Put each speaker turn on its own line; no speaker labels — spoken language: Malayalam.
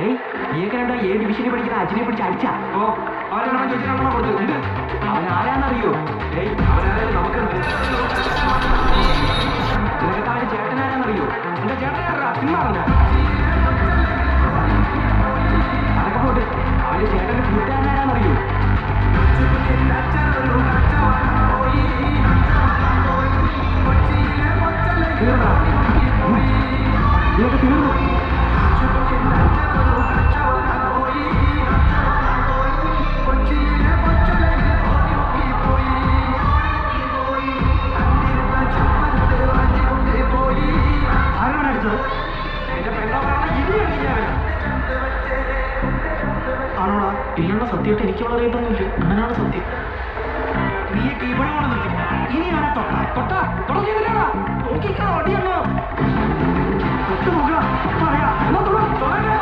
നീയൊക്കെ രണ്ടാ A ഡിവിഷനിൽ പഠിക്കുന്ന അച്ഛനെ പിടിച്ച് അടിച്ചാ. അവൻ ആരാന്നറിയോ? അവനാരായാലും നമുക്ക് നിനക്ക് അവന്റെ ചേട്ടനാരാന്നറിയോ? എന്റെ ചേട്ടനാരാ? സിനിമ അതൊക്കെ പോട്ട് അവന്റെ ചേട്ടന്റെ കൂട്ടുകാരനാരാന്നറിയോ? ഇതൊക്കെ തീർന്നു. ആരാണ് അടിച്ചത്? എന്റെ പെണ്ണാണ് ഇടിയാണ്. ആണോടാ? ഇല്ലണ്ട, സത്യമായിട്ട് എനിക്ക് വളരെ ഇതൊന്നുമില്ല. അങ്ങനെയാണ് സത്യം. നീ ഇവിടെ കൊണ്ട് നിർത്തി. ഇനിയാണ് തുടങ്ങിയതിനാ നോക്കിക്കാ. ഒടിയല്ലോ തൊട്ട് നോക്കുക പറയാ എന്നാ തുടങ്ങാം.